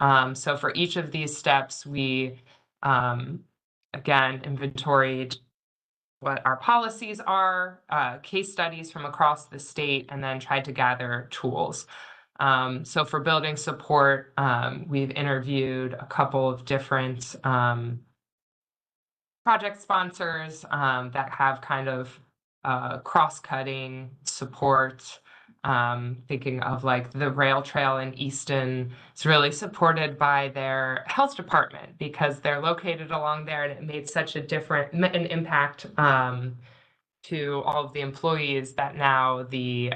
So for each of these steps, we again inventoried what our policies are, case studies from across the state, and then tried to gather tools. So for building support, we've interviewed a couple of different project sponsors that have kind of cross-cutting support. Thinking of like the rail trail in Easton, it's really supported by their health department because they're located along there, and it made such an impact to all of the employees that now the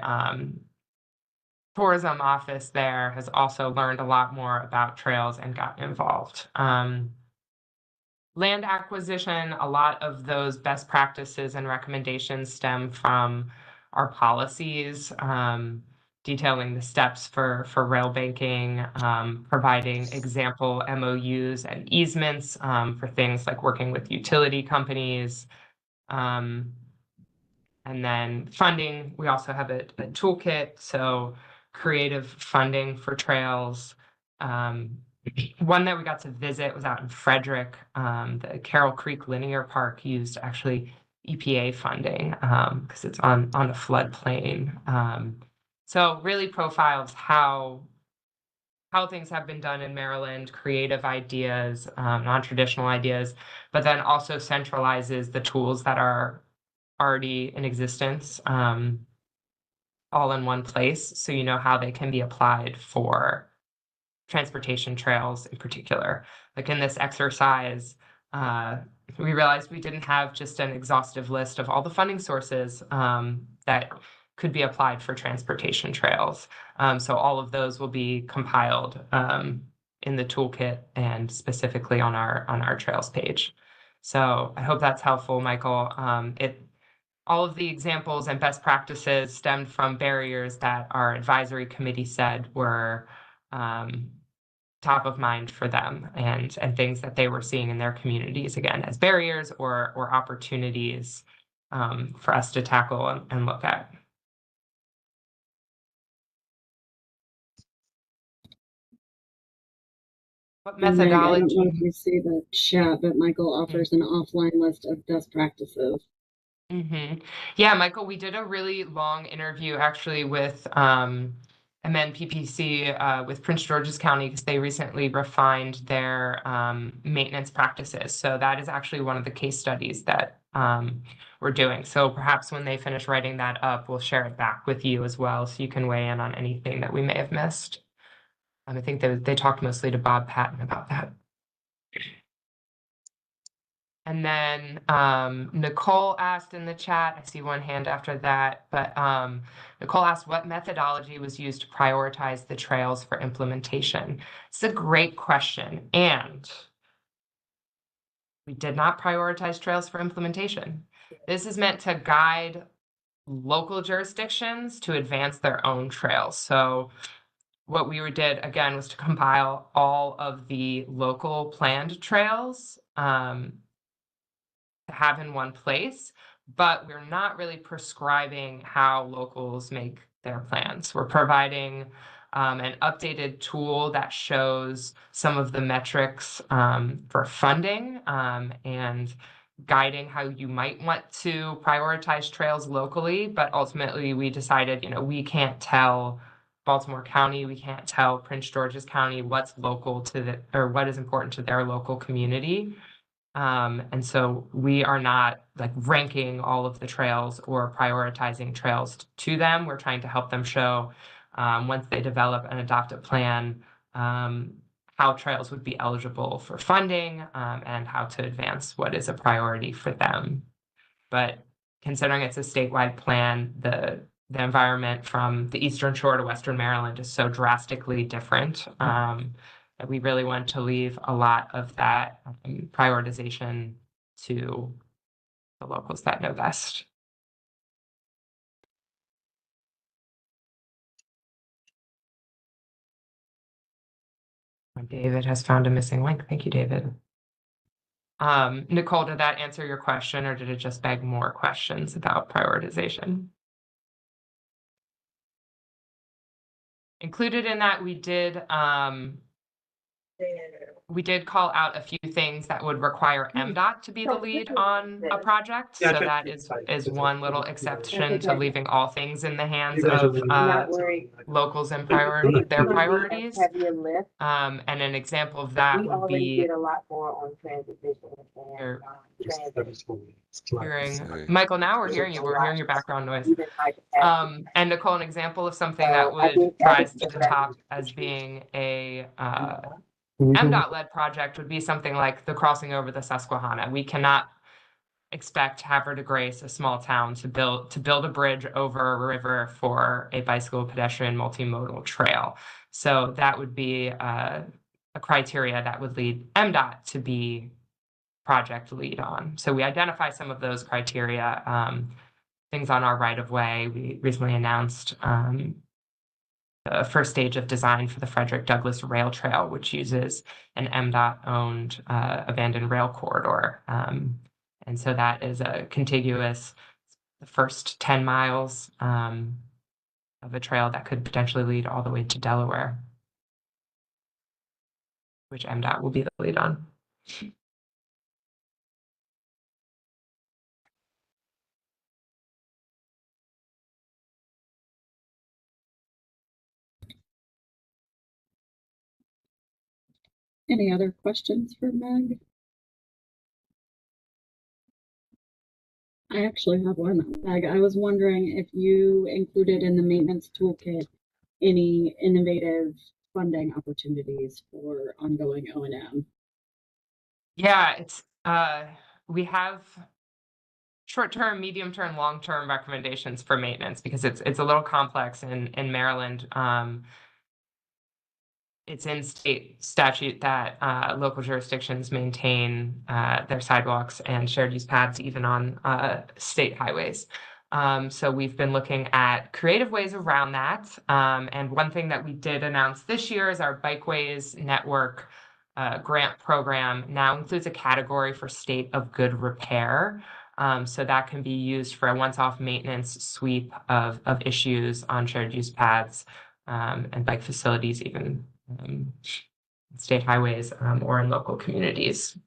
tourism office there has also learned a lot more about trails and gotten involved. Land acquisition, a lot of those best practices and recommendations stem from our policies, detailing the steps for rail banking, providing example MOUs and easements for things like working with utility companies. And then funding, we also have a toolkit, so creative funding for trails. One that we got to visit was out in Frederick. The Carroll Creek Linear Park used actually EPA funding because it's on a floodplain. So really profiles how things have been done in Maryland, creative ideas, non-traditional ideas, but then also centralizes the tools that are already in existence all in one place, so you know how they can be applied for transportation trails in particular. Like in this exercise, we realized we didn't have just an exhaustive list of all the funding sources that could be applied for transportation trails. So all of those will be compiled in the toolkit and specifically on our trails page. So I hope that's helpful, Michael. All of the examples and best practices stemmed from barriers that our advisory committee said were top of mind for them, and things that they were seeing in their communities, again, as barriers or opportunities for us to tackle and look at. What methodology? Meg, I don't know if you see the chat, but Michael offers an offline list of best practices. Yeah, Michael, we did a really long interview actually with MNPPC with Prince George's County because they recently refined their maintenance practices. So that is actually one of the case studies that we're doing. So perhaps when they finish writing that up, we'll share it back with you as well, so you can weigh in on anything that we may have missed. I think they talked mostly to Bob Patton about that. And then Nicole asked in the chat, I see one hand after that, but Nicole asked what methodology was used to prioritize the trails for implementation. It's a great question. And we did not prioritize trails for implementation. This is meant to guide local jurisdictions to advance their own trails. So what we did, again, was to compile all of the local planned trails have in one place, but we're not really prescribing how locals make their plans. We're providing an updated tool that shows some of the metrics for funding and guiding how you might want to prioritize trails locally. But ultimately, we decided, we can't tell Baltimore County, we can't tell Prince George's County what's local to or what is important to their local community. And so we are not like ranking all of the trails or prioritizing trails to them. We're trying to help them show once they develop and adopt a plan, how trails would be eligible for funding and how to advance what is a priority for them. But considering it's a statewide plan, the environment from the Eastern Shore to Western Maryland is so drastically different. That we really want to leave a lot of that prioritization to the locals that know best. David has found a missing link. Thank you, David. Nicole, did that answer your question, or did it just beg more questions about prioritization? Included in that, we did we did call out a few things that would require MDOT to be the lead on a project. So that is one little exception to leaving all things in the hands of locals and their priorities. And an example of that would be Michael, now we're hearing you. We're hearing your background noise. And Nicole, an example of something that would rise to the top as being a MDOT-led project would be something like the crossing over the Susquehanna. We cannot expect Havre de Grace, a small town, to build a bridge over a river for a bicycle, pedestrian, multimodal trail. So that would be a criteria that would lead MDOT to be project lead on. So we identify some of those criteria, things on our right of way. We recently announced the first stage of design for the Frederick Douglass Rail Trail, which uses an MDOT-owned abandoned rail corridor. And so that is a contiguous, the first 10 miles of a trail that could potentially lead all the way to Delaware, which MDOT will be the lead on. Any other questions for Meg? I actually have one, Meg. I was wondering if you included in the maintenance toolkit any innovative funding opportunities for ongoing O&M. Yeah, it's we have short-term, medium-term, long-term recommendations for maintenance because it's a little complex in Maryland. It's in state statute that local jurisdictions maintain their sidewalks and shared use paths even on state highways. So we've been looking at creative ways around that. And one thing that we did announce this year is our Bikeways Network grant program now includes a category for state of good repair. So that can be used for a once-off maintenance sweep of issues on shared use paths and bike facilities, even state highways or in local communities.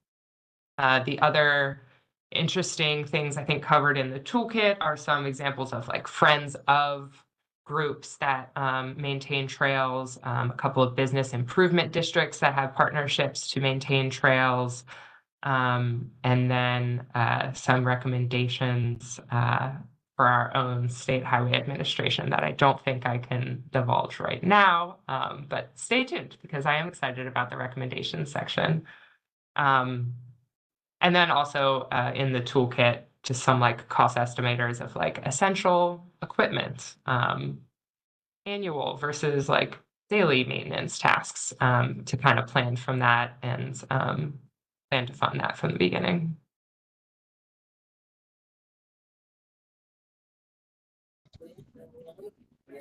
The other interesting things I think covered in the toolkit are some examples of like friends of groups that maintain trails, a couple of business improvement districts that have partnerships to maintain trails, and then some recommendations for our own state highway administration that I don't think I can divulge right now, but stay tuned because I am excited about the recommendations section. And then also in the toolkit, just some like cost estimators of like essential equipment, annual versus like daily maintenance tasks to kind of plan from that and plan to fund that from the beginning.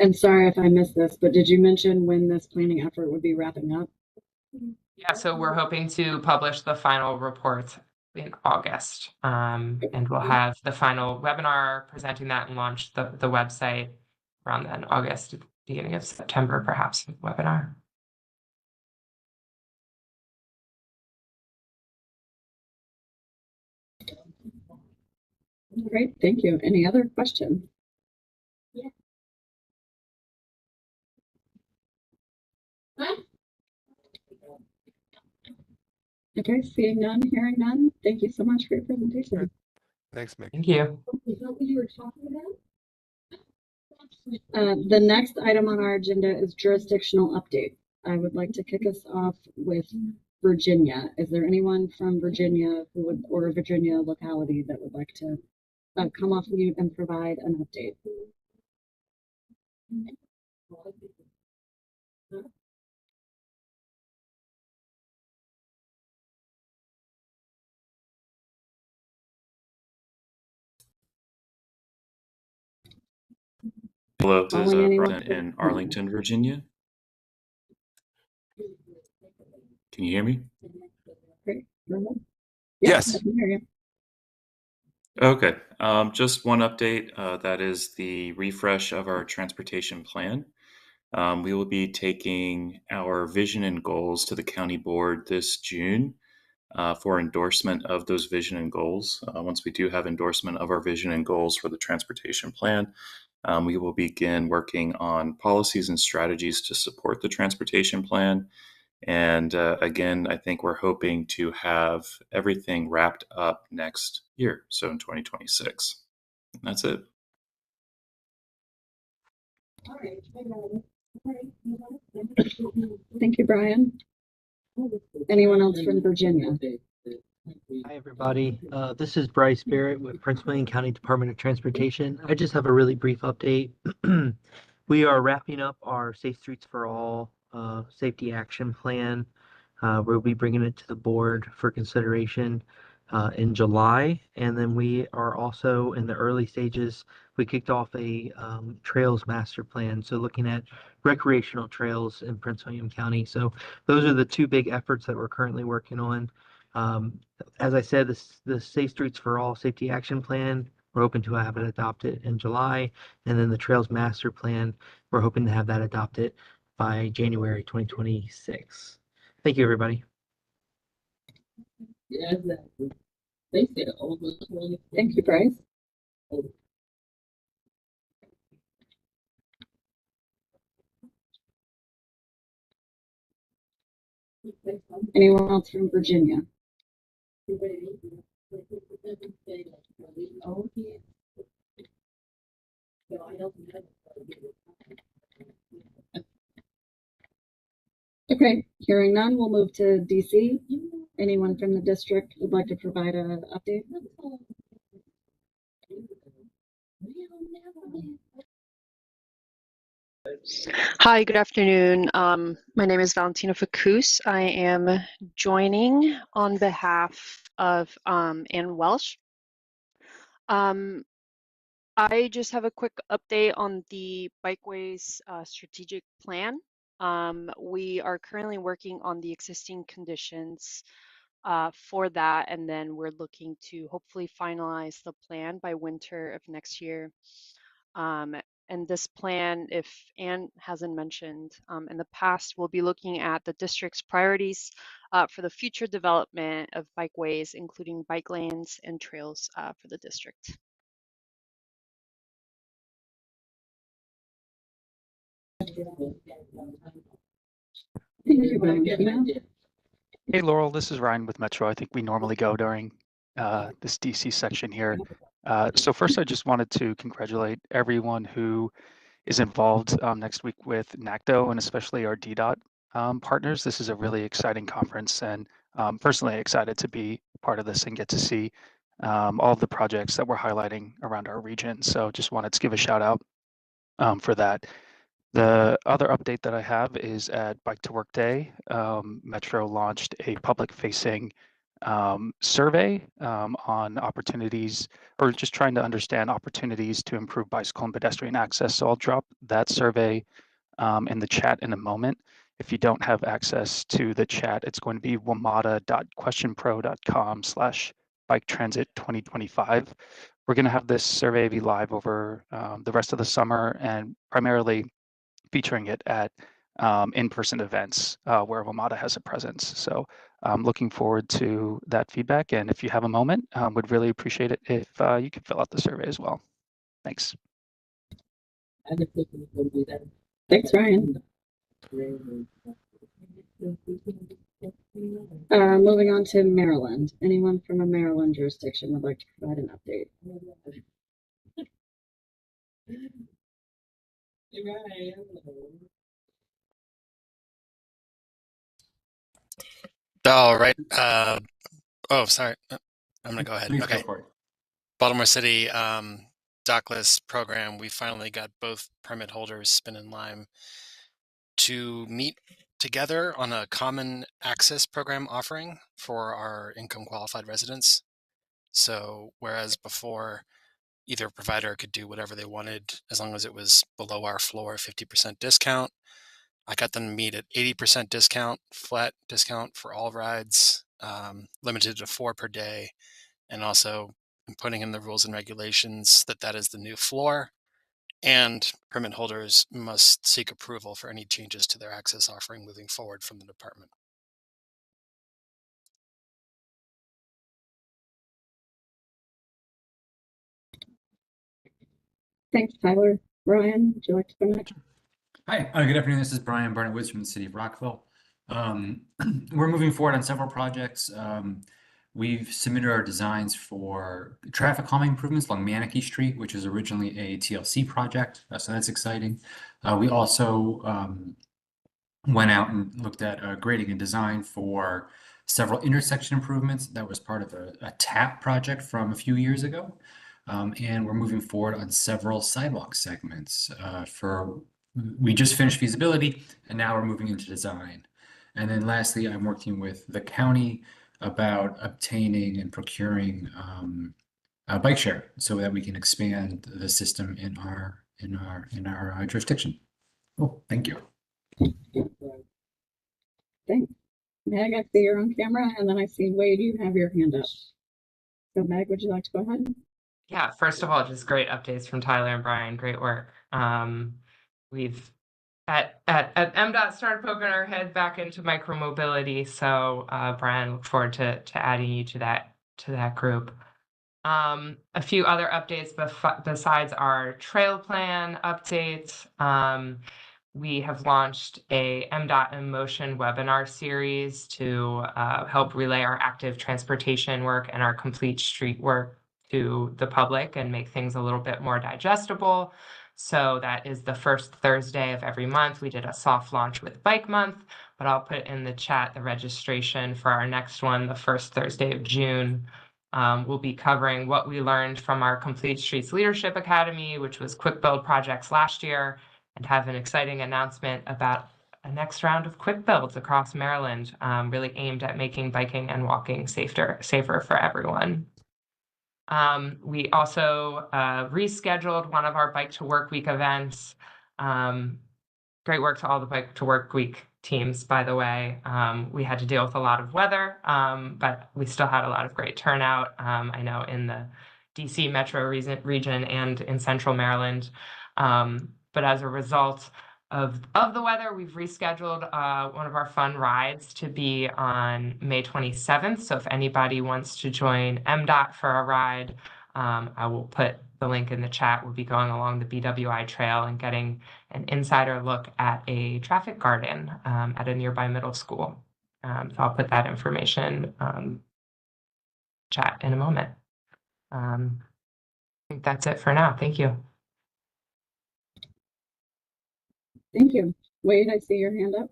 And sorry if I missed this, but did you mention when this planning effort would be wrapping up? Yeah, so we're hoping to publish the final report in August. And we'll have the final webinar presenting that and launch the website around then, August, beginning of September, perhaps, webinar. Great, thank you. Any other questions? Yeah. Okay, seeing none, hearing none. Thank you so much for your presentation. Thanks, Mick. Thank you. The next item on our agenda is jurisdictional update. I would like to kick us off with Virginia. Is there anyone from Virginia who would, or a Virginia locality that would like to come off mute and provide an update? Hello, this is Calling anyone? Brian in Arlington, Virginia. Can you hear me? Great. Yes. I can hear you. Okay, just one update. That is the refresh of our transportation plan. We will be taking our vision and goals to the county board this June for endorsement of those vision and goals. Once we do have endorsement of our vision and goals for the transportation plan, we will begin working on policies and strategies to support the transportation plan. And again, I think we're hoping to have everything wrapped up next year, so in 2026. And that's it. Thank you, Brian. Anyone else from Virginia? Hi, everybody. This is Bryce Barrett with Prince William County Department of Transportation. I just have a really brief update. We are wrapping up our Safe Streets for All safety action plan. We'll be bringing it to the board for consideration in July. And then we are also in the early stages. We kicked off a trails master plan. So looking at recreational trails in Prince William County. So those are the two big efforts that we're currently working on. As I said, the Safe Streets for All safety action plan, we're hoping to have it adopted in July. And then the Trails Master Plan, we're hoping to have that adopted by January 2026. Thank you, everybody. Thank you, Bryce. Anyone else from Virginia? Okay, hearing none, we'll move to DC. Anyone from the district would like to provide an update? Hi, good afternoon. My name is Valentina Facus. I am joining on behalf of Ann Welsh. I just have a quick update on the Bikeways strategic plan. We are currently working on the existing conditions for that, and then we're looking to hopefully finalize the plan by winter of next year. And this plan, if Anne hasn't mentioned in the past, we'll be looking at the district's priorities for the future development of bikeways, including bike lanes and trails for the district. Hey, Laurel, this is Ryan with Metro. I think we normally go during this DC section here. So first, I just wanted to congratulate everyone who is involved next week with NACDO and especially our DDOT partners. This is a really exciting conference, and personally excited to be part of this and get to see all of the projects that we're highlighting around our region. So just wanted to give a shout out for that. The other update that I have is at Bike to Work Day. Metro launched a public-facing survey on opportunities, or just trying to understand opportunities to improve bicycle and pedestrian access. So I'll drop that survey in the chat in a moment. If you don't have access to the chat, it's going to be wamata.questionpro.com/biketransit2025. We're going to have this survey be live over the rest of the summer, and primarily featuring it at in-person events where WMATA has a presence. So I'm looking forward to that feedback. And if you have a moment, would really appreciate it if you could fill out the survey as well. Thanks. Thanks, Ryan. Moving on to Maryland. Anyone from a Maryland jurisdiction would like to provide an update? All right. Oh, sorry. I'm going to go ahead. Please Okay. go for it. Baltimore City dockless program. We finally got both permit holders, Spin and Lime, to meet together on a common access program offering for our income qualified residents. So whereas before either provider could do whatever they wanted as long as it was below our floor 50% discount, I got them to meet at 80% discount, flat discount for all rides, limited to 4 per day, and also putting in the rules and regulations that is the new floor. and permit holders must seek approval for any changes to their access offering moving forward from the department. Thanks, Tyler. Brian, would you like to go next? Hi, good afternoon. This is Brian Barnett-Woods from the city of Rockville. We're moving forward on several projects. We've submitted our designs for traffic calming improvements along Manakee Street, which is originally a TLC project, so that's exciting. We also went out and looked at grading and design for several intersection improvements. That was part of a TAP project from a few years ago. And we're moving forward on several sidewalk segments we just finished feasibility and now we're moving into design. And then lastly, I'm working with the county about obtaining and procuring a bike share so that we can expand the system in our jurisdiction. Cool, thank you. Thanks. Meg, I see you're on camera, and then I see Wade, you have your hand up. So Meg, would you like to go ahead? Yeah, first of all, just great updates from Tyler and Brian. Great work. We've at MDOT started poking our head back into micromobility. So Brian, look forward to adding you to that group. A few other updates besides our trail plan updates. We have launched a MDOT in Motion webinar series to help relay our active transportation work and our complete street work to the public and make things a little bit more digestible. So that is the first Thursday of every month. We did a soft launch with Bike Month, but I'll put in the chat the registration for our next one, the first Thursday of June. We'll be covering what we learned from our Complete Streets Leadership Academy, which was quick build projects last year, and have an exciting announcement about a next round of quick builds across Maryland, really aimed at making biking and walking safer for everyone. We also rescheduled one of our Bike to Work Week events. Great work to all the Bike to Work Week teams, by the way. We had to deal with a lot of weather, but we still had a lot of great turnout. I know in the DC metro region and in central Maryland. But as a result of the weather, we've rescheduled one of our fun rides to be on May 27th. So if anybody wants to join MDOT for a ride, I will put the link in the chat. We'll be going along the BWI trail and getting an insider look at a traffic garden at a nearby middle school. So I'll put that information chat in a moment. I think that's it for now. Thank you. Thank you. Wade, I see your hand up.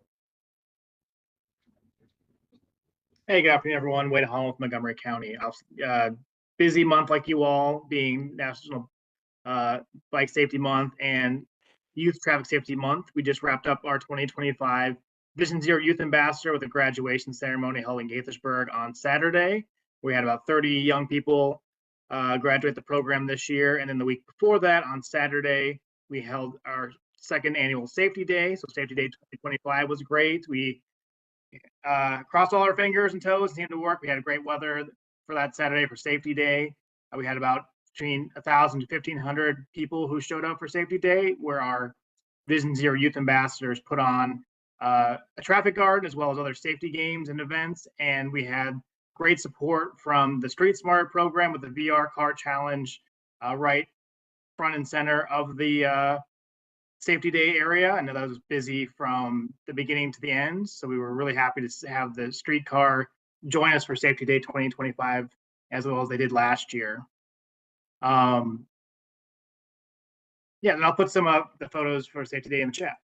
Hey, good afternoon, everyone. Wade Holland with Montgomery County. Busy month like you all, being National Bike Safety Month and Youth Traffic Safety Month. We just wrapped up our 2025 Vision Zero Youth Ambassador with a graduation ceremony held in Gaithersburg on Saturday. We had about 30 young people graduate the program this year. And then the week before that, on Saturday, we held our second annual Safety Day. So Safety Day 2025 was great. We crossed all our fingers and toes, seemed to work. We had great weather for that Saturday for Safety Day. We had about between 1,000 to 1,500 people who showed up for Safety Day, where our Vision Zero Youth Ambassadors put on a traffic guard as well as other safety games and events. And we had great support from the Street Smart program with the VR car challenge right front and center of the Safety Day area. I know that was busy from the beginning to the end. So we were really happy to have the streetcar join us for Safety Day 2025, as well as they did last year. Yeah, and I'll put some of the photos for Safety Day in the chat.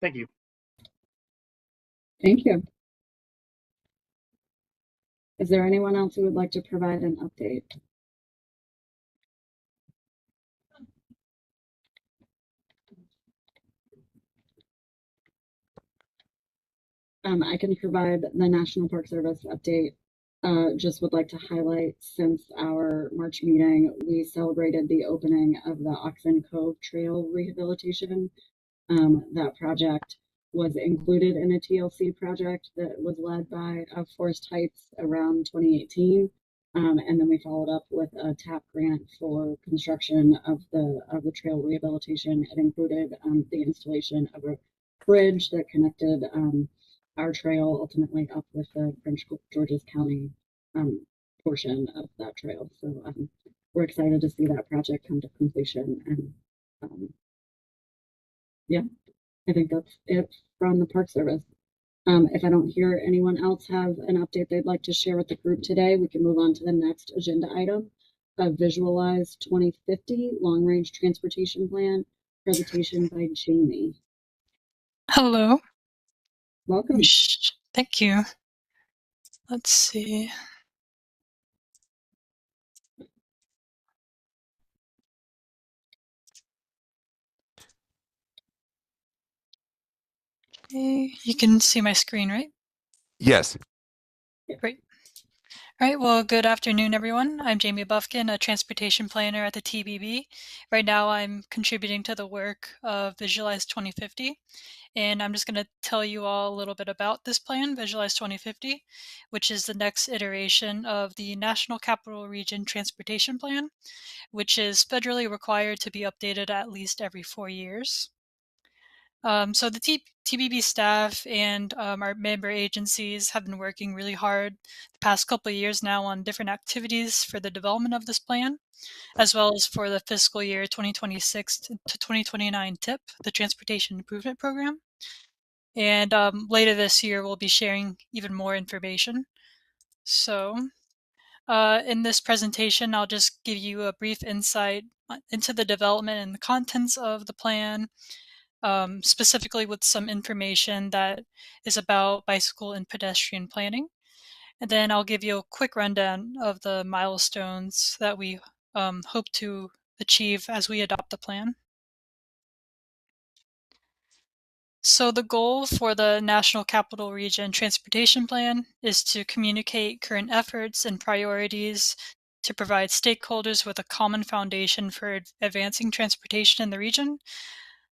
Thank you. Thank you. Is there anyone else who would like to provide an update? I can provide the National Park Service update. Just would like to highlight, since our March meeting, we celebrated the opening of the Oxen Cove Trail rehabilitation. That project was included in a TLC project that was led by Forest Heights around 2018. And then we followed up with a TAP grant for construction of the trail rehabilitation. It included the installation of a bridge that connected our trail ultimately up with the Prince George's County portion of that trail. So we're excited to see that project come to completion. And yeah, I think that's it from the Park Service. If I don't hear anyone else have an update they'd like to share with the group today, we can move on to the next agenda item of Visualize 2050 Long Range Transportation Plan presentation by Jamie. Hello. Welcome. Thank you. Let's see. Okay, you can see my screen, right? Yes. Great. All right, well, good afternoon, everyone. I'm Jamie Buffkin, a transportation planner at the TBB. Right now, I'm contributing to the work of Visualize 2050, and I'm just going to tell you all a little bit about this plan, Visualize 2050, which is the next iteration of the National Capital Region Transportation Plan, which is federally required to be updated at least every 4 years. So the TBB staff and our member agencies have been working really hard the past couple of years now on different activities for the development of this plan, as well as for the fiscal year 2026 to 2029 TIP, the Transportation Improvement Program. And later this year, we'll be sharing even more information. So in this presentation, I'll just give you a brief insight into the development and the contents of the plan, specifically with some information that is about bicycle and pedestrian planning. And then I'll give you a quick rundown of the milestones that we hope to achieve as we adopt the plan. So the goal for the National Capital Region Transportation Plan is to communicate current efforts and priorities to provide stakeholders with a common foundation for advancing transportation in the region.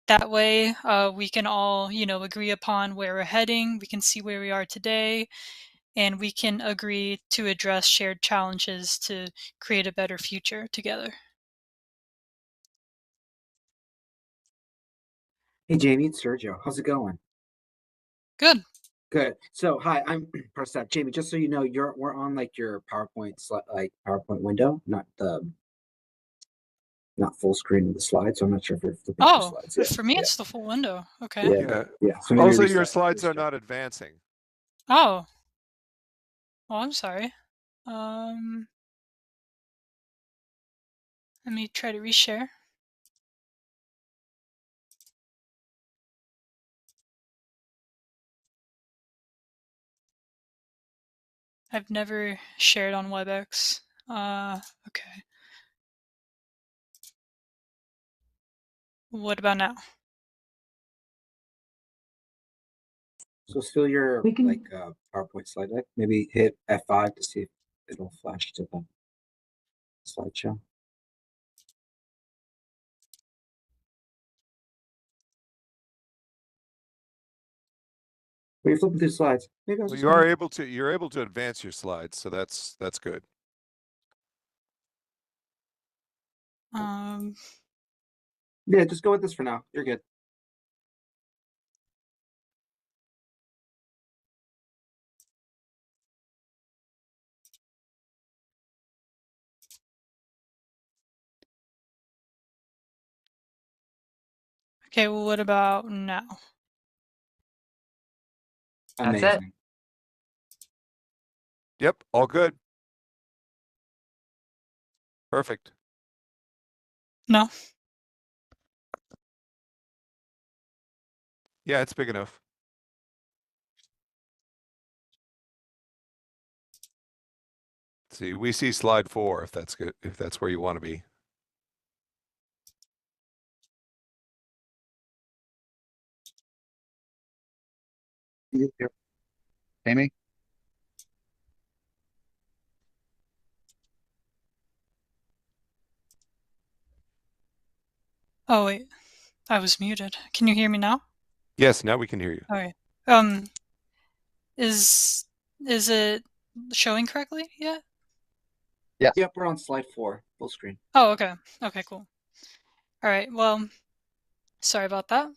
That way, we can all, agree upon where we're heading, we can see where we are today, and we can agree to address shared challenges to create a better future together. Hey Jamie, it's Sergio. How's it going? Good. Good. So hi, I'm Prasad. Jamie, just so you know, we're on like your PowerPoint PowerPoint window, not full screen of the slides. So I'm not sure if you're flipping through Oh, slides. Yeah. for me, Yeah. it's the full window. Okay. Yeah. Yeah. Yeah. So maybe Also, your restart, slides are restart. not advancing. Oh. Oh, I'm sorry. Let me try to reshare. I've never shared on WebEx. Okay. What about now? So still your PowerPoint slide deck. Maybe hit F5 to see if it'll flash to the slideshow. But you're flipping through slides. Maybe I'll Well, just you're able to advance your slides, so that's good. Yeah, just go with this for now. You're good. Okay, well, what about now? That's Amazing. it. Yep, all good. Perfect. No? Yeah, it's big enough. Let's see, we see slide 4 if that's good, if that's where you want to be. Amy? Oh, wait. I was muted. Can you hear me now? Yes, now we can hear you. All right. Is it showing correctly yet? Yes. Yep, we're on slide 4, full screen. Oh, okay. Okay, cool. All right. Well, sorry about that.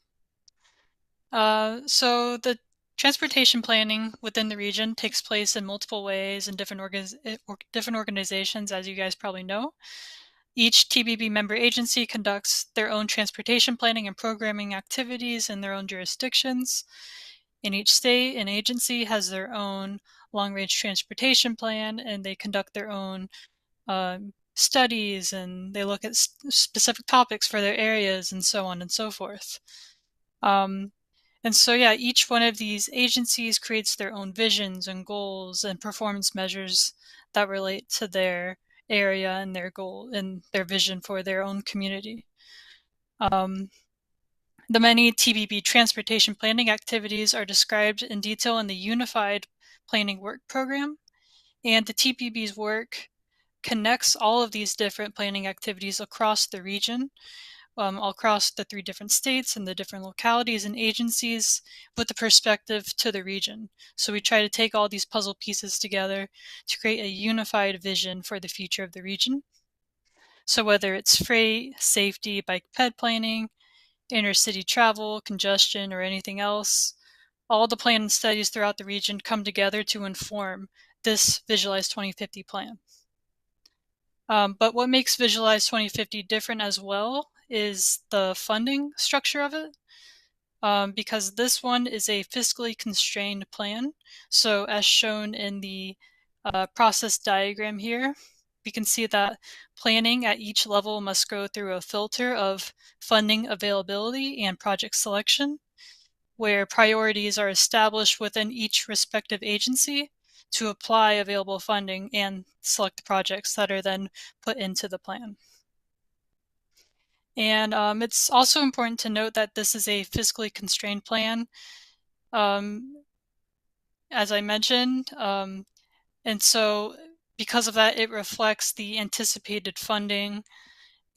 So the transportation planning within the region takes place in multiple ways in different organizations, as you guys probably know. Each TBB member agency conducts their own transportation planning and programming activities in their own jurisdictions. In each state, an agency has their own long-range transportation plan, and they conduct their own studies, and they look at specific topics for their areas, and so on and so forth. And so, yeah, each one of these agencies creates their own visions and goals and performance measures that relate to their area and their goal and their vision for their own community. The many TBB transportation planning activities are described in detail in the Unified Planning Work Program, and the TBB's work connects all of these different planning activities across the region, across the 3 different states and the different localities and agencies with the perspective to the region. So we try to take all these puzzle pieces together to create a unified vision for the future of the region. So whether it's freight, safety, bike ped planning, intercity travel, congestion, or anything else, all the plan and studies throughout the region come together to inform this Visualize 2050 plan. But what makes Visualize 2050 different as well is the funding structure of it, because this one is a fiscally constrained plan. So as shown in the process diagram here, we can see that planning at each level must go through a filter of funding availability and project selection, where priorities are established within each respective agency to apply available funding and select projects that are then put into the plan. And it's also important to note that this is a fiscally constrained plan, as I mentioned, and so because of that, it reflects the anticipated funding,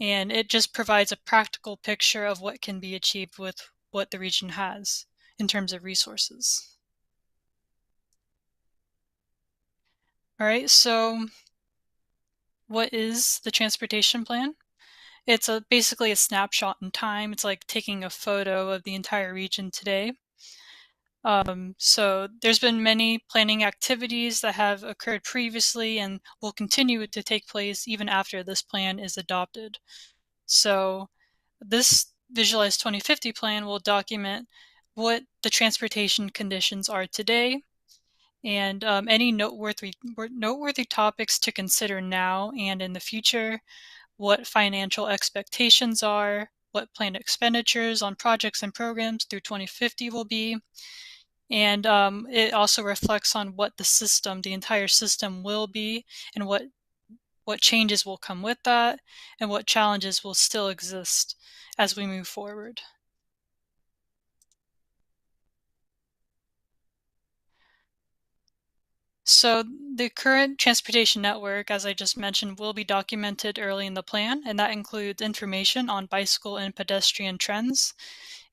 and it just provides a practical picture of what can be achieved with what the region has in terms of resources. All right, so what is the transportation plan? It's basically a snapshot in time. It's like taking a photo of the entire region today. So there's been many planning activities that have occurred previously and will continue to take place even after this plan is adopted. So this Visualize 2050 plan will document what the transportation conditions are today and any noteworthy topics to consider now and in the future, what financial expectations are, what planned expenditures on projects and programs through 2050 will be, and it also reflects on what the entire system will be, and what changes will come with that, and what challenges will still exist as we move forward. So the current transportation network, as I just mentioned, will be documented early in the plan, and that includes information on bicycle and pedestrian trends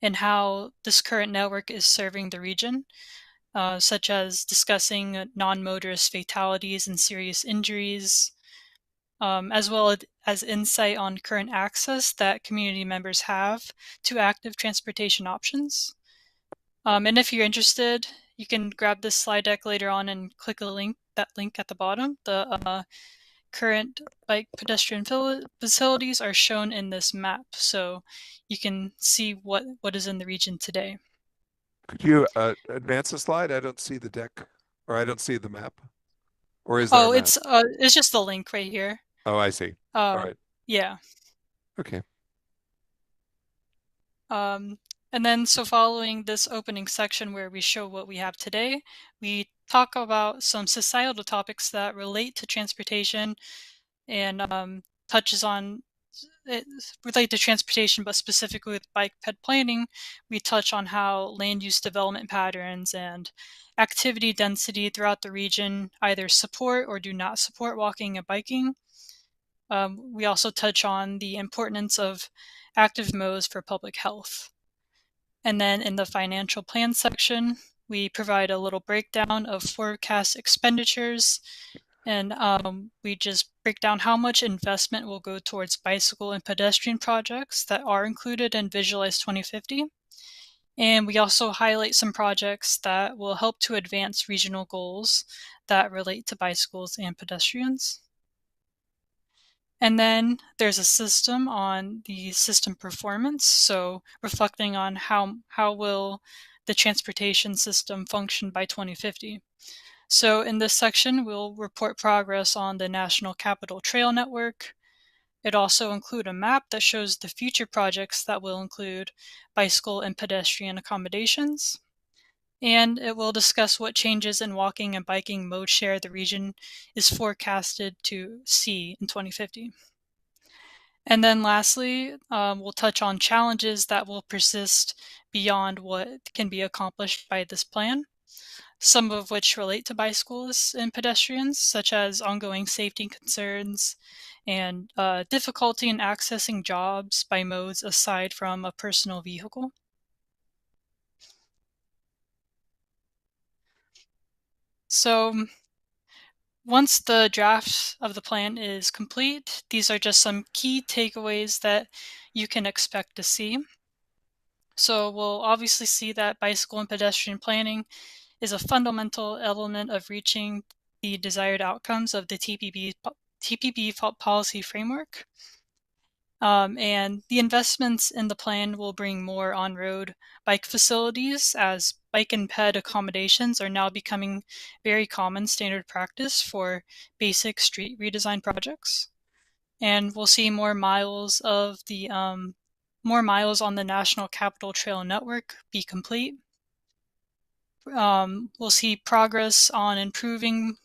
and how this current network is serving the region, such as discussing non-motorist fatalities and serious injuries, as well as insight on current access that community members have to active transportation options. And if you're interested, you can grab this slide deck later on and click that link at the bottom. The current bike pedestrian facilities are shown in this map, so you can see what is in the region today. Could you advance the slide? I don't see the deck, or I don't see the map. Or is there a map? It's just the link right here. Oh, I see. All right. Yeah. Okay. And then, so following this opening section where we show what we have today, we talk about some societal topics that relate to transportation and touches on relate to transportation, but specifically with bike ped planning, we touch on how land use development patterns and activity density throughout the region either support or do not support walking and biking. We also touch on the importance of active modes for public health. And then in the financial plan section, we provide a little breakdown of forecast expenditures And we just break down how much investment will go towards bicycle and pedestrian projects that are included in Visualize 2050. And we also highlight some projects that will help to advance regional goals that relate to bicycles and pedestrians. And then there's a system on the system performance, so reflecting on how will the transportation system function by 2050. So in this section, we'll report progress on the National Capital Trail Network. It also includes a map that shows the future projects that will include bicycle and pedestrian accommodations. And it will discuss what changes in walking and biking mode share the region is forecasted to see in 2050. And then lastly, we'll touch on challenges that will persist beyond what can be accomplished by this plan, some of which relate to bicyclists and pedestrians, such as ongoing safety concerns and difficulty in accessing jobs by modes aside from a personal vehicle. So once the draft of the plan is complete, these are just some key takeaways that you can expect to see. So we'll obviously see that bicycle and pedestrian planning is a fundamental element of reaching the desired outcomes of the TPB policy framework. And the investments in the plan will bring more on-road bike facilities, as bike and ped accommodations are now becoming very common standard practice for basic street redesign projects. And we'll see more miles of the more miles on the National Capital Trail Network be complete. We'll see progress on improving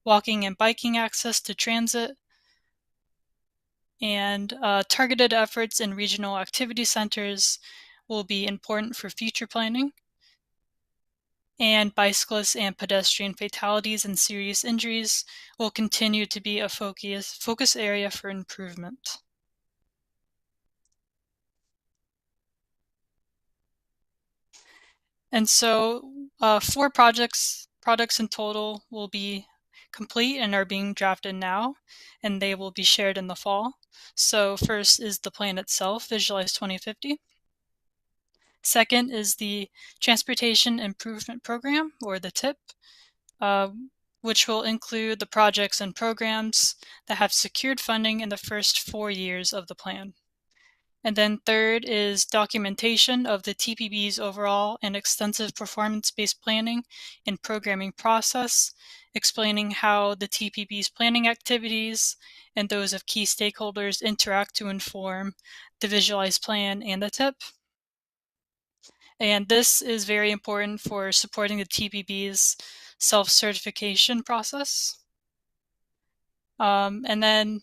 walking and biking access to transit, and targeted efforts in regional activity centers will be important for future planning. And bicyclist and pedestrian fatalities and serious injuries will continue to be a focus area for improvement. And so 4 products in total will be complete and are being drafted now, and they will be shared in the fall. So first is the plan itself, Visualize 2050. Second is the Transportation Improvement Program, or the TIP, which will include the projects and programs that have secured funding in the first 4 years of the plan. And then third is documentation of the TPB's overall and extensive performance-based planning and programming process, explaining how the TPB's planning activities and those of key stakeholders interact to inform the visualized plan and the TIP. And this is very important for supporting the TPB's self-certification process. And then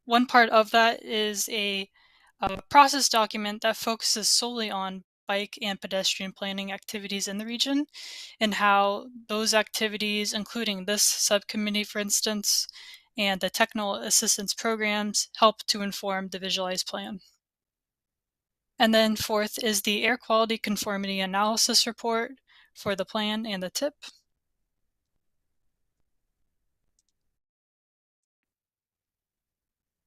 one part of that is a process document that focuses solely on bike and pedestrian planning activities in the region and how those activities, including this subcommittee, for instance, and the technical assistance programs, help to inform the visualized plan. And then fourth is the air quality conformity analysis report for the plan and the TIP.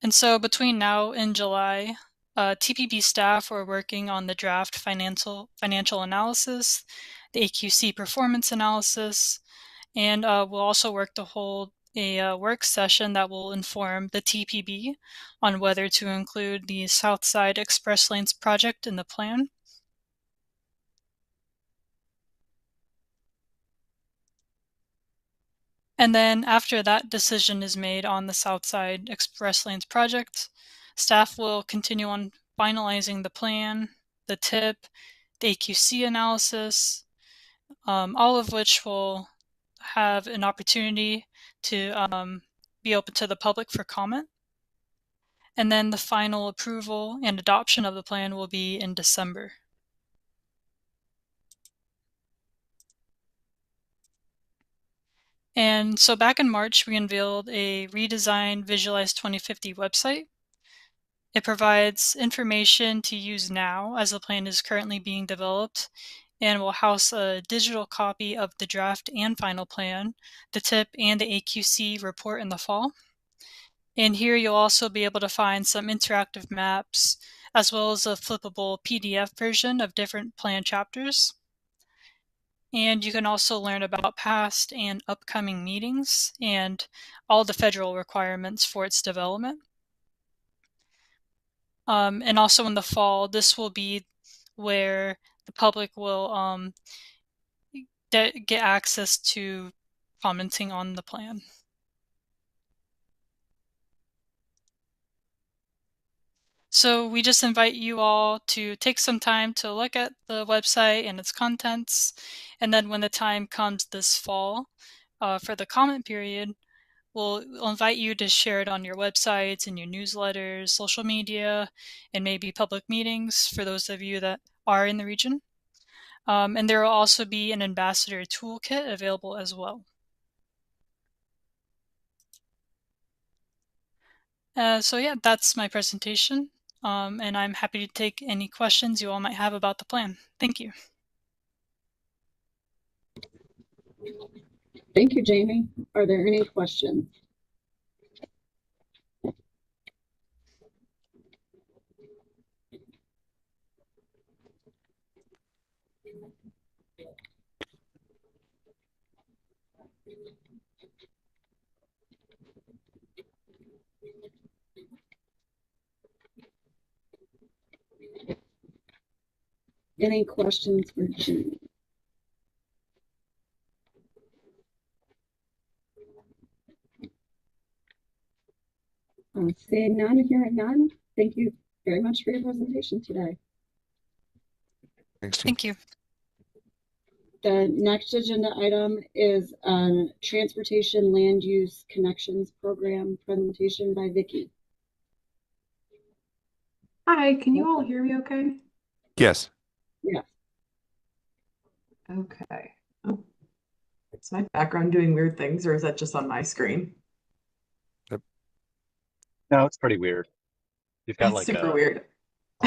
And so between now and July, TPB staff are working on the draft financial analysis, the AQC performance analysis, and we'll also work to hold a work session that will inform the TPB on whether to include the Southside Express Lanes project in the plan. And then after that decision is made on the Southside Express Lanes project, staff will continue on finalizing the plan, the TIP, the AQC analysis, all of which will have an opportunity to be open to the public for comment. And then the final approval and adoption of the plan will be in December. And so back in March, we unveiled a redesigned Visualize 2050 website. It provides information to use now as the plan is currently being developed and will house a digital copy of the draft and final plan, the TIP, and the AQC report in the fall. And here you'll also be able to find some interactive maps, as well as a flippable PDF version of different plan chapters. And you can also learn about past and upcoming meetings and all the federal requirements for its development. And also in the fall, this will be where the public will get access to commenting on the plan. So we just invite you all to take some time to look at the website and its contents. And then when the time comes this fall for the comment period, we'll invite you to share it on your websites and your newsletters, social media, and maybe public meetings for those of you that are in the region. And there will also be an ambassador toolkit available as well. So yeah, that's my presentation. And I'm happy to take any questions you all might have about the plan. Thank you. Thank you, Jamie. Are there any questions? Any questions for Jamie? Seeing none, hearing none, thank you very much for your presentation today. Thanks, Jim. Thank you. The next agenda item is a Transportation Land Use Connections Program presentation by Vicki. Hi, can you all hear me okay? Yes. Yes. Okay. Oh, is my background doing weird things, or is that just on my screen? No, it's pretty weird. You've got That's like super a weird.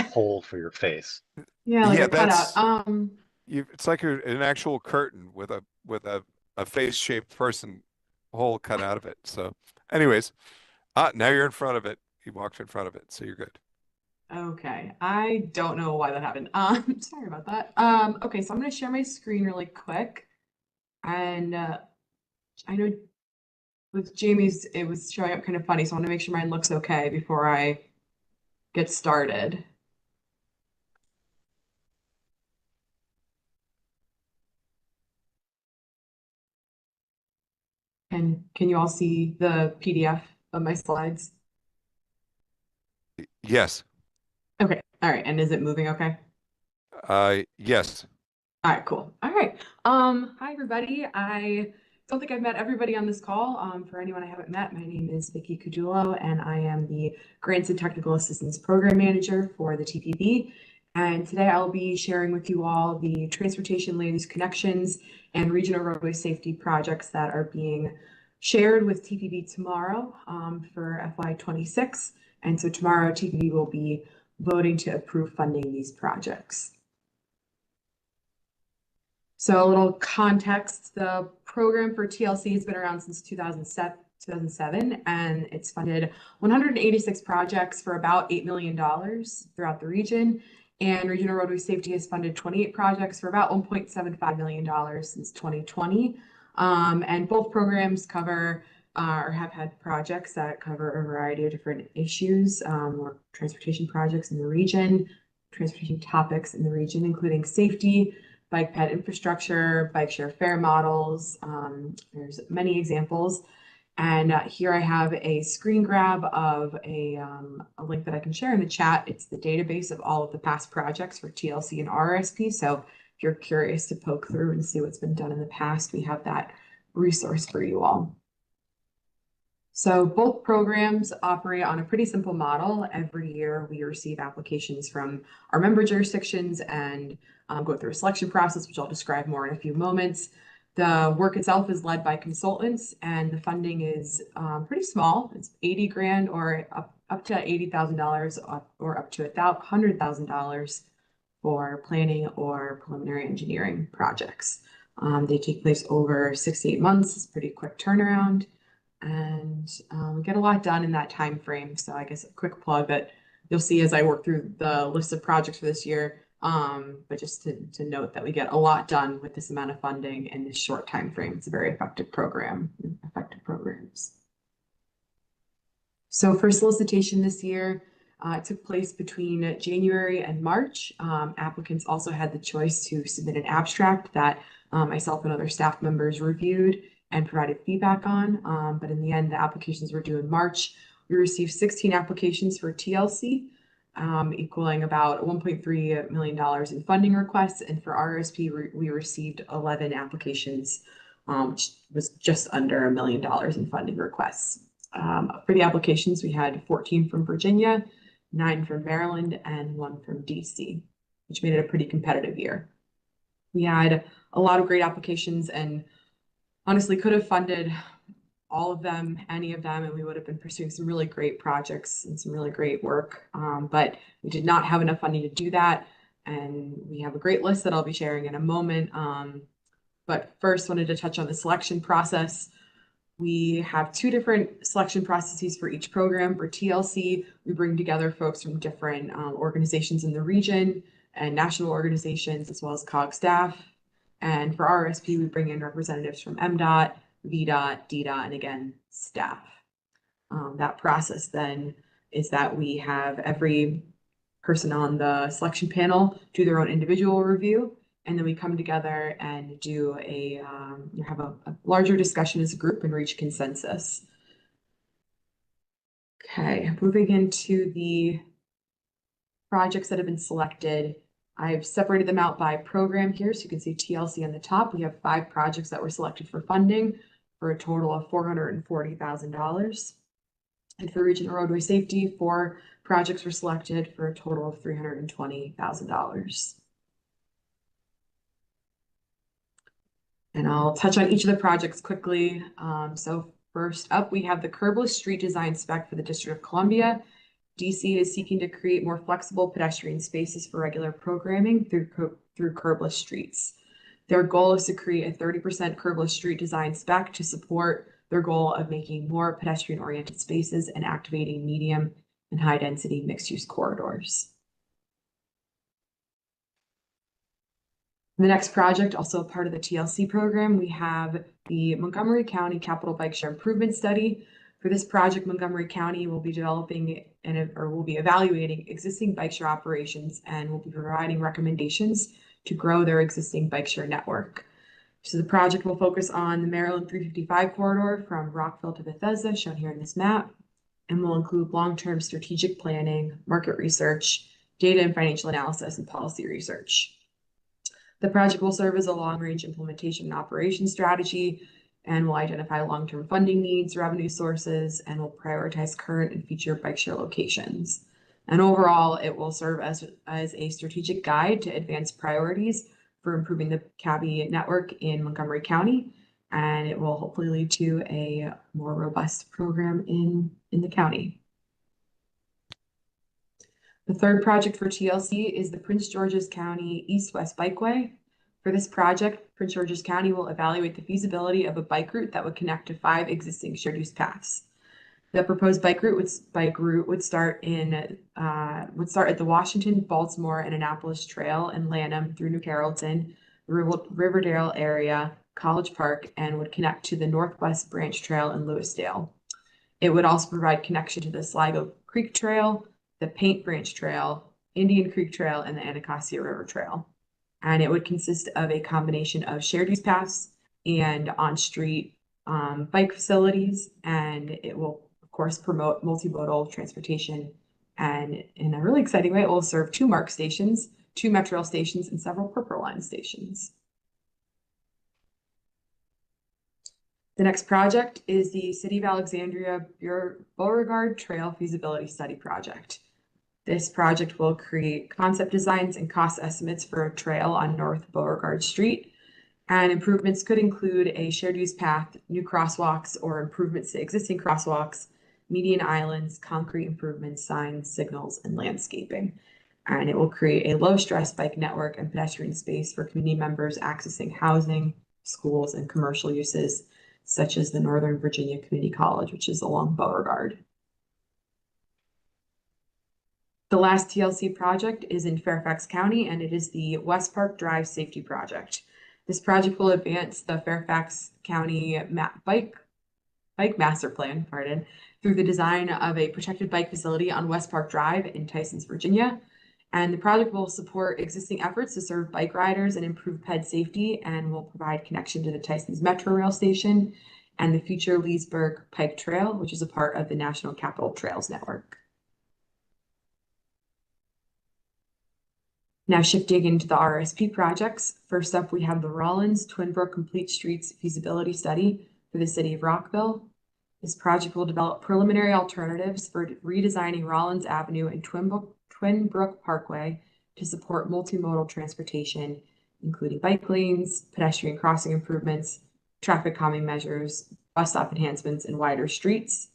hole for your face. Yeah, like Yeah, a cutout. it's like an actual curtain with a face-shaped person hole cut out of it. So, anyways, now you're in front of it. You walked in front of it, so you're good. Okay, I don't know why that happened. Sorry about that. Okay, so I'm gonna share my screen really quick, and I know with Jamie's it was showing up kind of funny, so I want to make sure mine looks okay before I get started. And can you all see the PDF of my slides? Yes. Okay, all right, and is it moving okay? Yes. All right, cool. All right. Hi everybody. I don't think I've met everybody on this call. For anyone I haven't met, my name is Vicki Cudulo, and I am the Grants and Technical Assistance Program Manager for the TPB. And today I'll be sharing with you all the transportation land use connections and regional roadway safety projects that are being shared with TPB tomorrow for FY26. And so tomorrow TPB will be voting to approve funding these projects. So a little context, the program for TLC has been around since 2007, and it's funded 186 projects for about $8 million throughout the region. And Regional Roadway Safety has funded 28 projects for about $1.75 million since 2020. And both programs cover or have had projects that cover a variety of different issues or transportation projects in the region, transportation topics in the region, including safety, bike ped infrastructure, bike share fare models. There's many examples. And here I have a screen grab of a link that I can share in the chat. It's the database of all of the past projects for TLC and RSP. So if you're curious to poke through and see what's been done in the past, we have that resource for you all. So both programs operate on a pretty simple model. Every year we receive applications from our member jurisdictions and go through a selection process, which I'll describe more in a few moments. The work itself is led by consultants, and the funding is pretty small. It's 80 grand or up to $80,000 or up to $100,000 for planning or preliminary engineering projects. They take place over 6 to 8 months. It's a pretty quick turnaround, and we get a lot done in that time frame. So I guess a quick plug that you'll see as I work through the list of projects for this year. But just to note that we get a lot done with this amount of funding in this short time frame. It's a very effective program, effective programs. So for solicitation this year, it took place between January and March. Applicants also had the choice to submit an abstract that myself and other staff members reviewed and provided feedback on. But in the end, the applications were due in March. We received 16 applications for TLC, equaling about $1.3 million in funding requests. And for RSP, we received 11 applications, which was just under $1 million in funding requests. For the applications, we had 14 from Virginia, 9 from Maryland, and 1 from DC, which made it a pretty competitive year. We had a lot of great applications and honestly could have funded all of them, any of them, and we would have been pursuing some really great projects and some really great work. But we did not have enough funding to do that. And we have a great list that I'll be sharing in a moment. But first, wanted to touch on the selection process. We have 2 different selection processes for each program. For TLC, we bring together folks from different organizations in the region and national organizations, as well as COG staff. And for RSP, we bring in representatives from MDOT, VDOT, DDOT, and again, staff. That process then is that we have every person on the selection panel do their own individual review, and then we come together and do have a larger discussion as a group and reach consensus. Okay, moving into the projects that have been selected. I've separated them out by program here, so you can see TLC on the top. We have 5 projects that were selected for funding for a total of $440,000. And for regional roadway safety, 4 projects were selected for a total of $320,000. And I'll touch on each of the projects quickly. So first up, we have the curbless street design spec for the District of Columbia. DC is seeking to create more flexible pedestrian spaces for regular programming through curbless streets. Their goal is to create a 30% curbless street design spec to support their goal of making more pedestrian-oriented spaces and activating medium and high-density mixed-use corridors. The next project, also a part of the TLC program, we have the Montgomery County Capital Bike Share Improvement Study. For this project, Montgomery County will be developing will be evaluating existing bike share operations and will be providing recommendations to grow their existing bike share network. So the project will focus on the Maryland 355 corridor from Rockville to Bethesda, shown here in this map, and will include long-term strategic planning, market research, data and financial analysis, and policy research. The project will serve as a long-range implementation and operations strategy and will identify long-term funding needs, revenue sources, and will prioritize current and future bike share locations. And overall, it will serve as a strategic guide to advance priorities for improving the CABI network in Montgomery County, and it will hopefully lead to a more robust program in the county. The third project for TLC is the Prince George's County East-West Bikeway. For this project, Prince George's County will evaluate the feasibility of a bike route that would connect to 5 existing shared use paths. The proposed bike route would start at the Washington, Baltimore, and Annapolis Trail in Lanham through New Carrollton, Riverdale area, College Park, and would connect to the Northwest Branch Trail in Lewisdale. It would also provide connection to the Sligo Creek Trail, the Paint Branch Trail, Indian Creek Trail, and the Anacostia River Trail. And it would consist of a combination of shared use paths and on-street bike facilities, and it will, of course, promote multimodal transportation. And in a really exciting way, it will serve 2 MARC stations, 2 Metrorail stations, and several Purple Line stations. The next project is the City of Alexandria Beauregard Trail Feasibility Study Project. This project will create concept designs and cost estimates for a trail on North Beauregard Street, and improvements could include a shared use path, new crosswalks or improvements to existing crosswalks, median islands, concrete improvements, signs, signals, and landscaping. And it will create a low-stress bike network and pedestrian space for community members accessing housing, schools, and commercial uses, such as the Northern Virginia Community College, which is along Beauregard. The last TLC project is in Fairfax County, and it is the West Park Drive Safety Project. This project will advance the Fairfax County bike master plan, through the design of a protected bike facility on West Park Drive in Tysons, Virginia. And the project will support existing efforts to serve bike riders and improve ped safety, and will provide connection to the Tysons Metro Rail Station and the future Leesburg Pike Trail, which is a part of the National Capital Trails Network. Now shifting into the RSP projects. First up, we have the Rollins Twin Brook Complete Streets feasibility study for the city of Rockville. This project will develop preliminary alternatives for redesigning Rollins Avenue and Twin Brook Parkway to support multimodal transportation, including bike lanes, pedestrian crossing improvements, traffic calming measures, bus stop enhancements, and wider streets.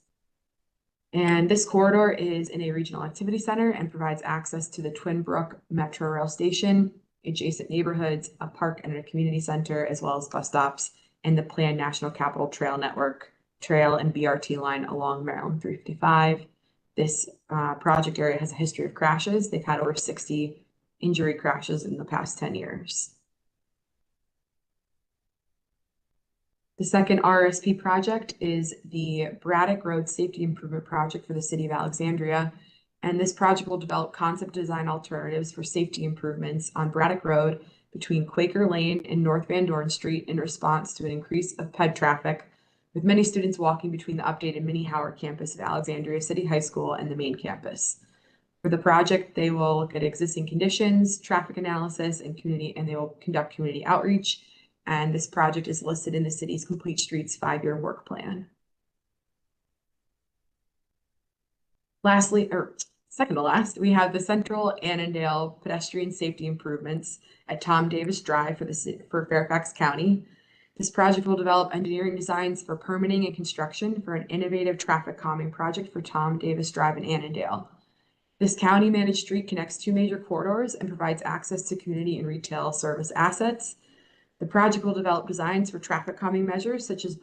And this corridor is in a regional activity center and provides access to the Twin Brook Metro Rail Station, adjacent neighborhoods, a park and a community center, as well as bus stops, and the planned National Capital Trail Network trail and BRT line along Maryland 355. This project area has a history of crashes. They've had over 60 injury crashes in the past 10 years. The second RSP project is the Braddock Road Safety Improvement Project for the city of Alexandria. And this project will develop concept design alternatives for safety improvements on Braddock Road between Quaker Lane and North Van Dorn Street in response to an increase of ped traffic, with many students walking between the updated Minnie Howard campus of Alexandria City High School and the main campus. For the project, they will look at existing conditions, traffic analysis, and they will conduct community outreach. And this project is listed in the city's Complete Streets 5-year work plan. Lastly, or second to last, we have the Central Annandale pedestrian safety improvements at Tom Davis Drive for Fairfax County. This project will develop engineering designs for permitting and construction for an innovative traffic calming project for Tom Davis Drive in Annandale. This county managed street connects 2 major corridors and provides access to community and retail service assets. The project will develop designs for traffic calming measures such as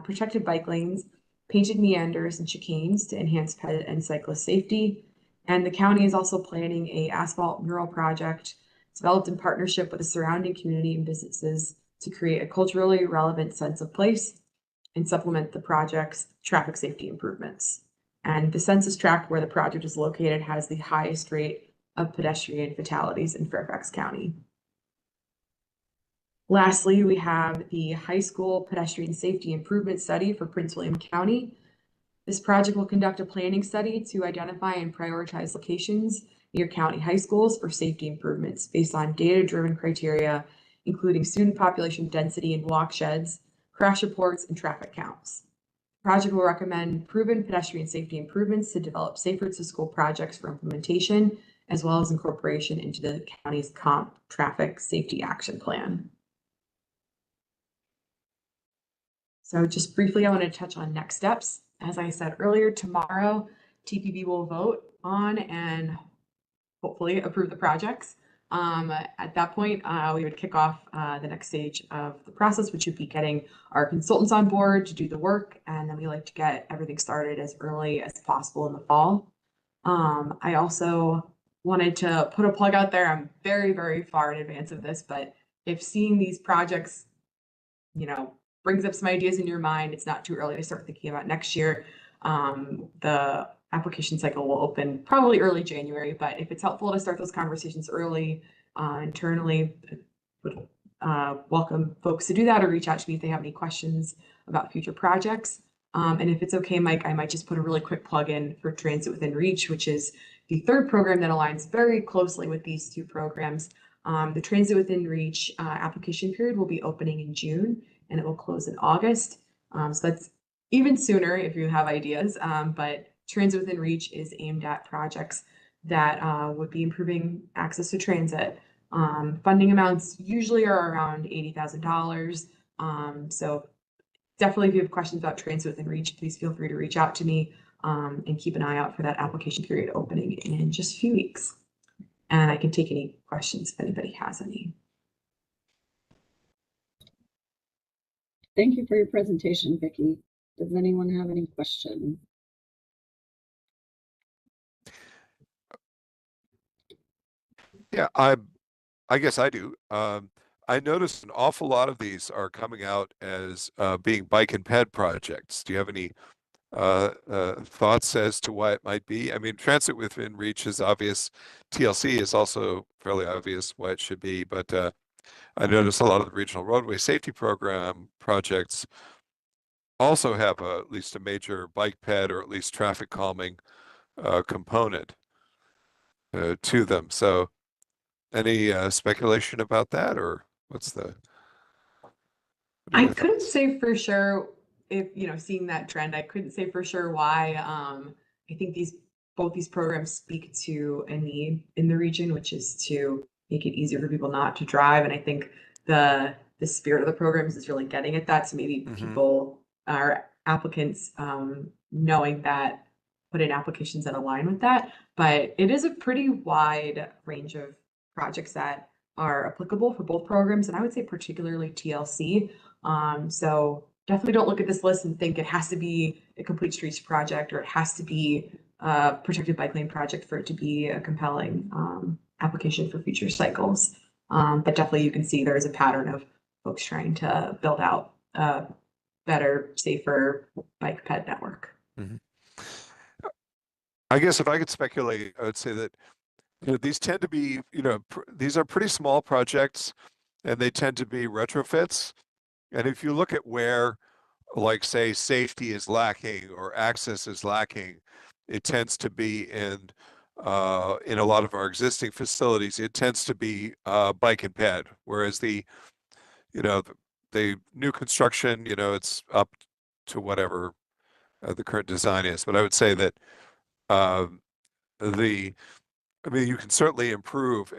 protected bike lanes, painted meanders, and chicanes to enhance ped and cyclist safety. And the county is also planning an asphalt mural project developed in partnership with the surrounding community and businesses to create a culturally relevant sense of place and supplement the project's traffic safety improvements. And the census tract where the project is located has the highest rate of pedestrian fatalities in Fairfax County. Lastly, we have the high school pedestrian safety improvement study for Prince William County. This project will conduct a planning study to identify and prioritize locations near county high schools for safety improvements based on data-driven criteria, including student population density and walk sheds, crash reports, and traffic counts. The project will recommend proven pedestrian safety improvements to develop safer to school projects for implementation, as well as incorporation into the county's comp traffic safety action plan. So just briefly, I want to touch on next steps. As I said earlier, tomorrow, TPB will vote on and hopefully approve the projects. At that point, we would kick off the next stage of the process, which would be getting our consultants on board to do the work. And then we like to get everything started as early as possible in the fall. I also wanted to put a plug out there. I'm very, very far in advance of this, but if seeing these projects, brings up some ideas in your mind, it's not too early to start thinking about next year. The application cycle will open probably early January, but if it's helpful to start those conversations early internally, would welcome folks to do that or reach out to me if they have any questions about future projects. And if it's okay, Mike, I might just put a really quick plug in for Transit Within Reach, which is the third program that aligns very closely with these 2 programs. The Transit Within Reach application period will be opening in June, and it will close in August. So that's even sooner if you have ideas, but Transit Within Reach is aimed at projects that would be improving access to transit. Funding amounts usually are around $80,000. So definitely if you have questions about Transit Within Reach, please feel free to reach out to me and keep an eye out for that application period opening in just a few weeks. And I can take any questions if anybody has any. Thank you for your presentation, Vicki. Does anyone have any questions? Yeah, I guess I do. I noticed an awful lot of these are coming out as being bike and ped projects. Do you have any thoughts as to why it might be? I mean, transit within reach is obvious. TLC is also fairly obvious why it should be, but I noticed a lot of the regional roadway safety program projects also have at least a major bike ped or at least traffic calming component to them. So any speculation about that, or what are I your couldn't thoughts? say for sure if, seeing that trend, I couldn't say for sure why. I think both these programs speak to a need in the region, which is to make it easier for people not to drive. And I think the spirit of the programs is really getting at that. So maybe people are applicants knowing that, put in applications that align with that. But it is a pretty wide range of projects that are applicable for both programs, and I would say particularly TLC. So definitely don't look at this list and think it has to be a complete streets project or it has to be a protected bike lane project for it to be a compelling application for future cycles. But definitely you can see there's a pattern of folks trying to build out a better, safer bike ped network. I guess if I could speculate, I would say that these tend to be, these are pretty small projects and they tend to be retrofits. And if you look at where, like, say, safety is lacking or access is lacking, it tends to be in a lot of our existing facilities, it tends to be bike and ped, whereas the new construction, it's up to whatever the current design is. But I would say that I mean, you can certainly improve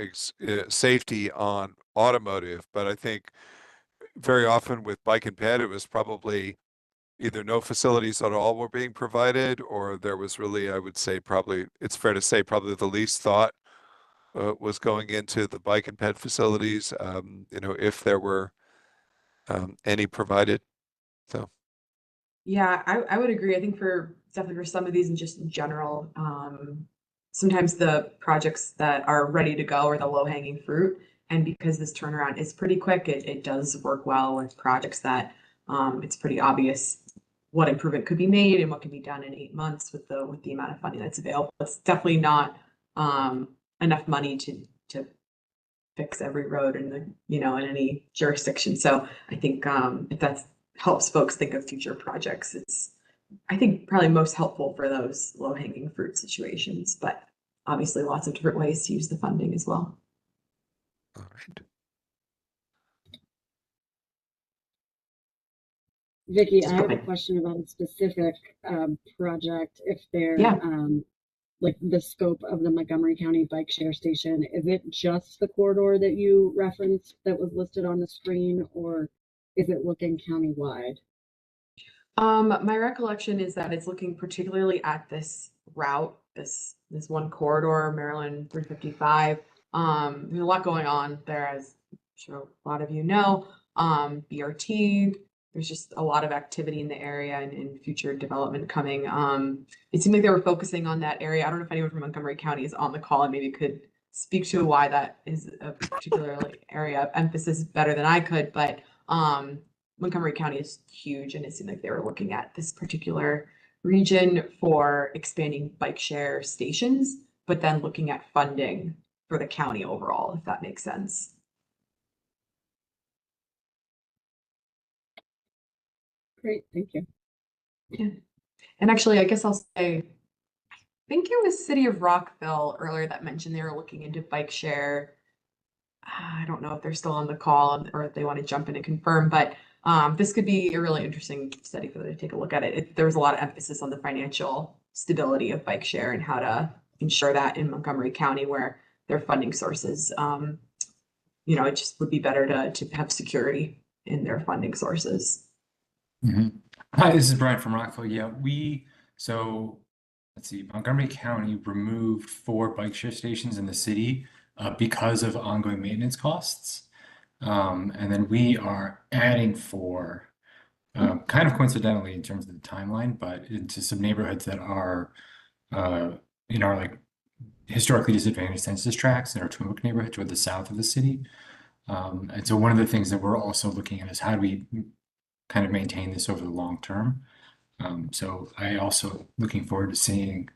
safety on automotive, but I think very often with bike and ped, it was probably either no facilities at all were being provided, or there was really, I would say, probably, it's fair to say, probably the least thought was going into the bike and ped facilities, if there were any provided. So. Yeah, I would agree. I think definitely for some of these and just in general, sometimes the projects that are ready to go are the low hanging fruit. And because this turnaround is pretty quick, it does work well with projects that it's pretty obvious what improvement could be made and what can be done in 8 months with the amount of funding that's available. It's definitely not enough money to fix every road in in any jurisdiction. So I think if that helps folks think of future projects, it's I think probably most helpful for those low hanging fruit situations, but obviously lots of different ways to use the funding as well. All right. Vicki, I have a question about a specific project. If they're like the scope of the Montgomery County bike share station, is it just the corridor that you referenced that was listed on the screen, or is it looking countywide? My recollection is that it's looking particularly at this route, this one corridor, Maryland 355. There's a lot going on there, as I'm sure a lot of you know. BRT, there's just a lot of activity in the area and future development coming. It seemed like they were focusing on that area. I don't know if anyone from Montgomery County is on the call and maybe could speak to why that is a particular area of emphasis better than I could, but Montgomery County is huge, and it seemed like they were looking at this particular region for expanding bike share stations, but then looking at funding for the county overall, if that makes sense. Great, thank you. Yeah. And actually, I guess I'll say, I think it was City of Rockville earlier that mentioned they were looking into bike share. I don't know if they're still on the call or if they want to jump in and confirm, but this could be a really interesting study for them to take a look at it. There was a lot of emphasis on the financial stability of bike share and how to ensure that in Montgomery County, where their funding sources, it just would be better to have security in their funding sources. Hi, this is Brian from Rockville. Yeah, so let's see, Montgomery County removed 4 bike share stations in the city because of ongoing maintenance costs. And then we are adding four, kind of coincidentally in terms of the timeline, but into some neighborhoods that are in our like historically disadvantaged census tracts in our Twin Brook neighborhood toward the south of the city. And so one of the things that we're also looking at is how do we kind of maintain this over the long term. So I also looking forward to seeing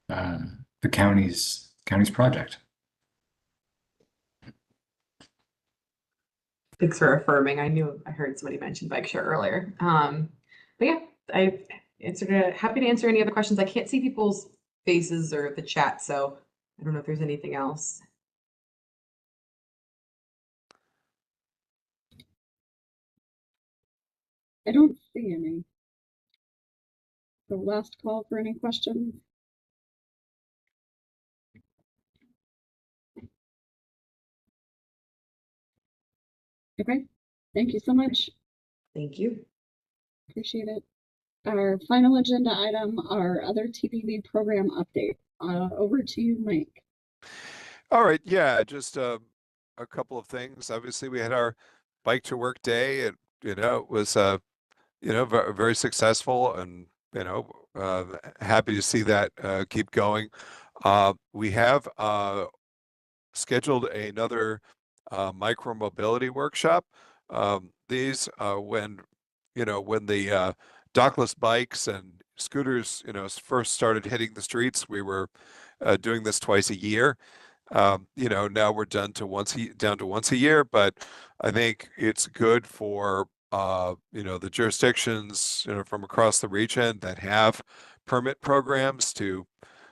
the county's project. Thanks for affirming. I heard somebody mention bike share earlier. But yeah, I answered it. Happy to answer any other questions. I can't see people's faces or the chat, so I don't know if there's anything else. I don't see any. The last call for any questions. Okay, thank you so much. Thank you. Appreciate it. Our final agenda item, our other TPB program update. Over to you, Mike. All right, yeah, just a couple of things. Obviously, we had our bike to work day, and it was very successful, and happy to see that keep going. We have scheduled another micro mobility workshop. These when the dockless bikes and scooters first started hitting the streets, we were doing this twice a year. Now we're down to once a year, but I think it's good for the jurisdictions from across the region that have permit programs to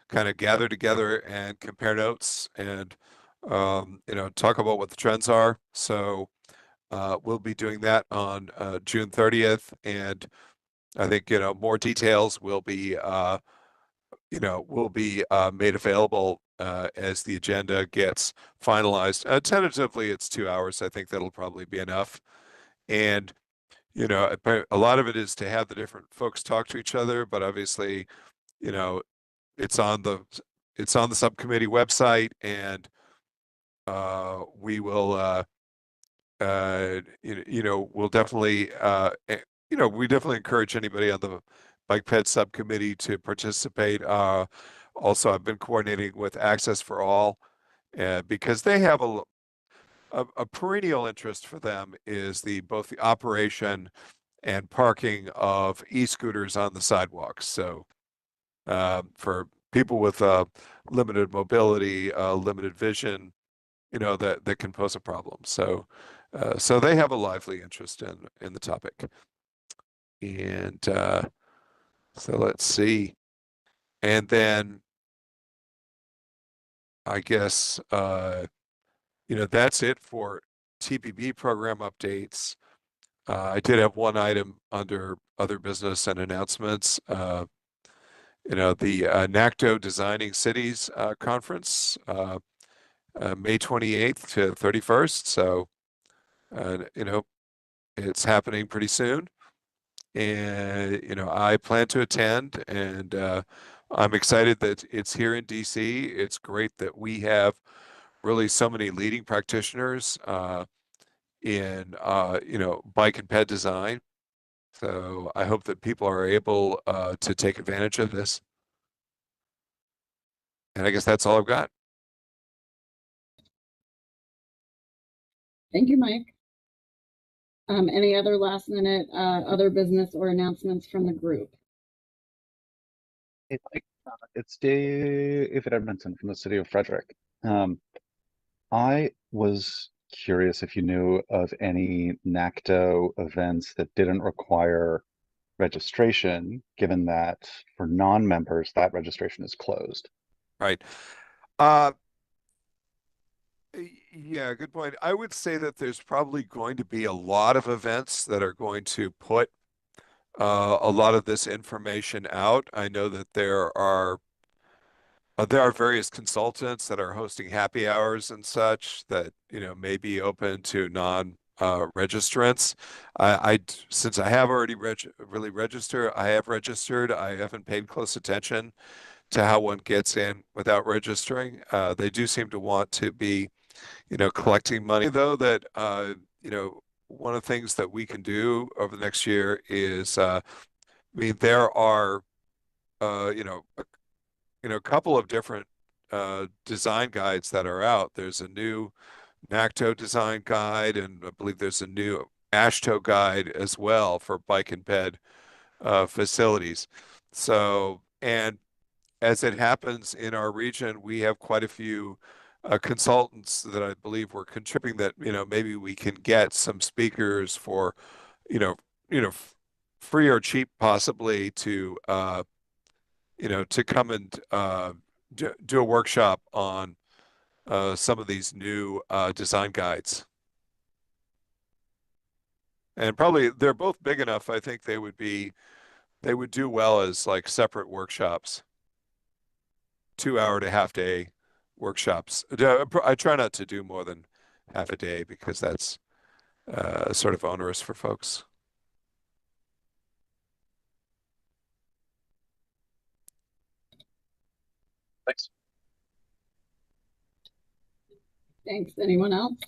kind of gather together and compare notes and talk about what the trends are. So we'll be doing that on June 30th, and I think more details will be made available as the agenda gets finalized. Tentatively, it's 2 hours. I think that'll probably be enough. And a lot of it is to have the different folks talk to each other, but obviously, it's on the subcommittee website, and we will we'll definitely we definitely encourage anybody on the bike ped subcommittee to participate. Also, I've been coordinating with Access for All because they have a perennial interest for them is both the operation and parking of e-scooters on the sidewalks. So for people with limited mobility, limited vision, that can pose a problem. So so they have a lively interest in the topic. And so let's see. And then I guess that's it for TPB program updates. I did have one item under other business and announcements. The NACTO Designing Cities conference, May 28th to 31st. So, it's happening pretty soon. And, I plan to attend, and I'm excited that it's here in DC. It's great that we have really so many leading practitioners in bike and ped design. So I hope that people are able to take advantage of this. And I guess that's all I've got. Thank you, Mike. Any other last minute other business or announcements from the group? It's David Edmondson from the city of Frederick. I was curious if you knew of any NACTO events that didn't require registration, given that for non-members, that registration is closed. Right. Yeah, good point. I would say that there's probably going to be a lot of events that are going to put a lot of this information out. I know that there are various consultants that are hosting happy hours and such that may be open to non-registrants. Since I have already really registered, I have registered. I haven't paid close attention to how one gets in without registering. They do seem to want to be, collecting money though, that, one of the things that we can do over the next year is, there are, a couple of different design guides that are out. There's a new NACTO design guide, and I believe there's a new AASHTO guide as well for bike and ped facilities. So, and as it happens in our region, we have quite a few consultants that I believe were contributing that, maybe we can get some speakers for, free or cheap possibly to, to come and do a workshop on some of these new design guides. And probably they're both big enough. I think they would do well as like separate workshops, 2-hour to half day workshops. I try not to do more than half a day because that's sort of onerous for folks. Thanks. Thanks. Anyone else?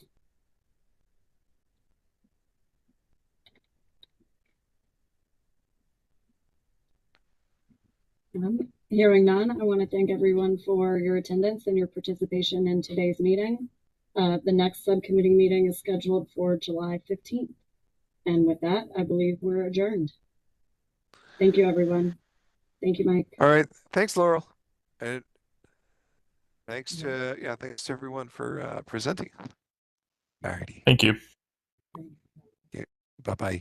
Hearing none, I want to thank everyone for your attendance and your participation in today's meeting. The next subcommittee meeting is scheduled for July 15th. And with that, I believe we're adjourned. Thank you, everyone. Thank you, Mike. All right. Thanks, Laurel. And thanks to everyone for presenting. All righty. Thank you. Yeah. Bye-bye.